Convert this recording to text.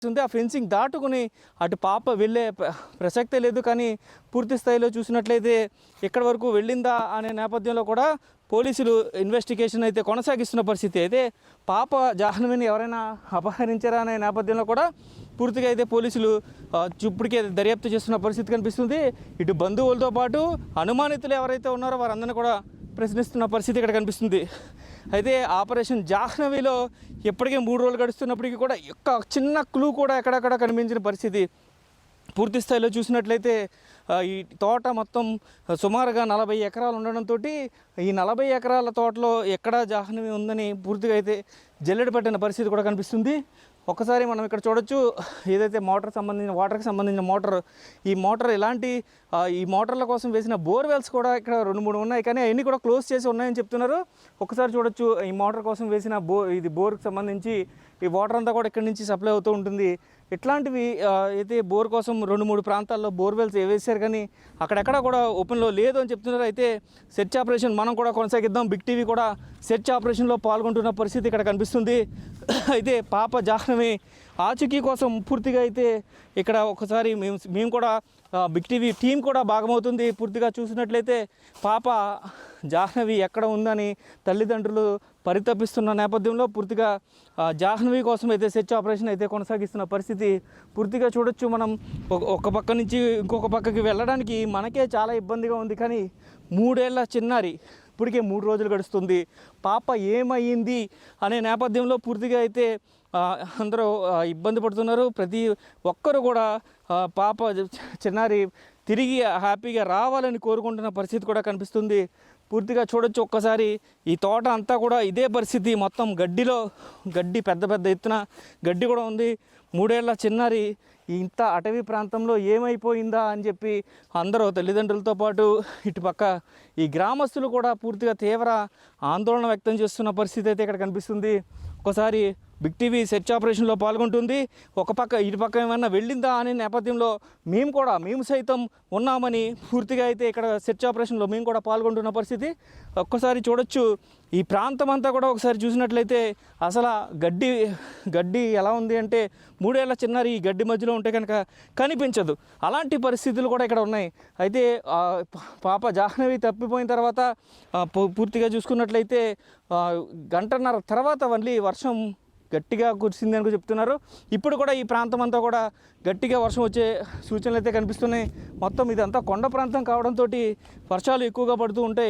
ఉంది. ఆ ఫెన్సింగ్ దాటుకుని అటు పాప వెళ్ళే ప్రసక్తే లేదు. కానీ పూర్తి స్థాయిలో చూసినట్లయితే ఎక్కడి వరకు వెళ్ళిందా అనే నేపథ్యంలో కూడా పోలీసులు ఇన్వెస్టిగేషన్ అయితే కొనసాగిస్తున్న పరిస్థితి. అయితే పాప జాహ్నవిని ఎవరైనా అపహరించారా అనే నేపథ్యంలో కూడా పూర్తిగా అయితే పోలీసులు ఇప్పటికే దర్యాప్తు చేస్తున్న పరిస్థితి కనిపిస్తుంది. ఇటు బంధువులతో పాటు అనుమానితులు ఎవరైతే ఉన్నారో వారందరినీ కూడా ప్రశ్నిస్తున్న పరిస్థితి ఇక్కడ కనిపిస్తుంది. అయితే ఆపరేషన్ జాహ్నవిలో ఎప్పటికే 3 రోజులు గడుస్తున్నప్పటికీ కూడా ఒక్క చిన్న క్లూ కూడా ఎక్కడెక్కడ కనిపించిన పరిస్థితి. పూర్తి స్థాయిలో చూసినట్లయితే ఈ తోట మొత్తం సుమారుగా 40 ఎకరాలు ఉండడంతో ఈ 40 ఎకరాల తోటలో ఎక్కడ జాహ్నవి ఉందని పూర్తిగా అయితే జల్లెడ పట్టిన పరిస్థితి కూడా కనిపిస్తుంది. ఒక్కసారి మనం ఇక్కడ చూడొచ్చు, ఏదైతే వాటర్కి సంబంధించిన మోటార్, ఈ మోటార్ ఇలాంటి ఈ మోటార్ల కోసం వేసిన బోర్వెల్స్ కూడా ఇక్కడ 2-3 ఉన్నాయి. కానీ అవన్నీ కూడా క్లోజ్ చేసి ఉన్నాయని చెప్తున్నారు. ఒక్కసారి చూడొచ్చు, ఈ మోటార్ కోసం వేసిన ఇది బోర్కి సంబంధించి ఈ వాటర్ అంతా కూడా ఇక్కడి నుంచి సప్లై అవుతూ ఉంటుంది. ఇట్లాంటివి అయితే బోర్ కోసం 2-3 ప్రాంతాల్లో బోర్వెల్స్ వేసారు, కానీ అక్కడెక్కడ కూడా ఓపెన్లో లేదు అని చెప్తున్నారు. అయితే సెర్చ్ ఆపరేషన్ మనం కూడా కొనసాగిద్దాం. బిగ్ టీవీ కూడా సెర్చ్ ఆపరేషన్లో పాల్గొంటున్న పరిస్థితి ఇక్కడ కనిపిస్తుంది. అయితే పాప జాహ్నవి ఆచూకీ కోసం పూర్తిగా అయితే ఇక్కడ ఒకసారి మేము కూడా బిగ్ టీవీ టీం కూడా భాగమవుతుంది. పూర్తిగా చూసినట్లయితే పాప జాహ్నవి ఎక్కడ ఉందని తల్లిదండ్రులు పరితపిస్తున్న నేపథ్యంలో పూర్తిగా జాహ్నవి కోసం అయితే సెర్చ్ ఆపరేషన్ అయితే కొనసాగిస్తున్న పరిస్థితి పూర్తిగా చూడొచ్చు. మనం ఒక పక్క నుంచి ఇంకొక పక్కకి వెళ్ళడానికి మనకే చాలా ఇబ్బందిగా ఉంది. కానీ 3 ఏళ్ల చిన్నారి, ఇప్పటికే 3 రోజులు గడుస్తుంది. పాప ఏమయ్యింది అనే నేపథ్యంలో పూర్తిగా అయితే అందరూ ఇబ్బంది పడుతున్నారు. ప్రతి ఒక్కరు కూడా పాప చిన్నారి తిరిగి హ్యాపీగా రావాలని కోరుకుంటున్న పరిస్థితి కూడా కనిపిస్తుంది. పూర్తిగా చూడొచ్చు ఒక్కసారి, ఈ తోట అంతా కూడా ఇదే పరిస్థితి. మొత్తం గడ్డి పెద్ద ఎత్తున గడ్డి కూడా ఉంది. 3 ఏళ్ల చిన్నారి ఇంత అటవీ ప్రాంతంలో ఏమైపోయిందా అని చెప్పి అందరూ తల్లిదండ్రులతో పాటు ఇటుపక్క ఈ గ్రామస్తులు కూడా పూర్తిగా తీవ్ర ఆందోళన వ్యక్తం చేస్తున్న పరిస్థితి అయితే ఇక్కడ కనిపిస్తుంది. ఒకసారి బిగ్ టీవీ సెర్చ్ ఆపరేషన్లో పాల్గొంటుంది. ఇటుపక్క ఏమన్నా వెళ్ళిందా అనే నేపథ్యంలో మేము సైతం ఉన్నామని పూర్తిగా అయితే ఇక్కడ సెర్చ్ ఆపరేషన్లో మేము కూడా పాల్గొంటున్న పరిస్థితి. ఒక్కసారి చూడొచ్చు, ఈ ప్రాంతం అంతా కూడా ఒకసారి చూసినట్లయితే అసలు గడ్డి ఎలా ఉంది అంటే 3 ఏళ్ల చిన్నారి ఈ గడ్డి మధ్యలో ఉంటే కనుక కనిపించదు. అలాంటి పరిస్థితులు కూడా ఇక్కడ ఉన్నాయి. అయితే పాప జాహ్నవి తప్పిపోయిన తర్వాత పూర్తిగా చూసుకున్నట్లయితే 1.5 గంట తర్వాత మళ్ళీ వర్షం గట్టిగా కురిసింది అని చెప్తున్నారు. ఇప్పుడు కూడా ఈ ప్రాంతం అంతా కూడా గట్టిగా వర్షం వచ్చే సూచనలు అయితే కనిపిస్తున్నాయి. మొత్తం ఇదంతా కొండ ప్రాంతం కావడంతో వర్షాలు ఎక్కువగా పడుతూ ఉంటాయి.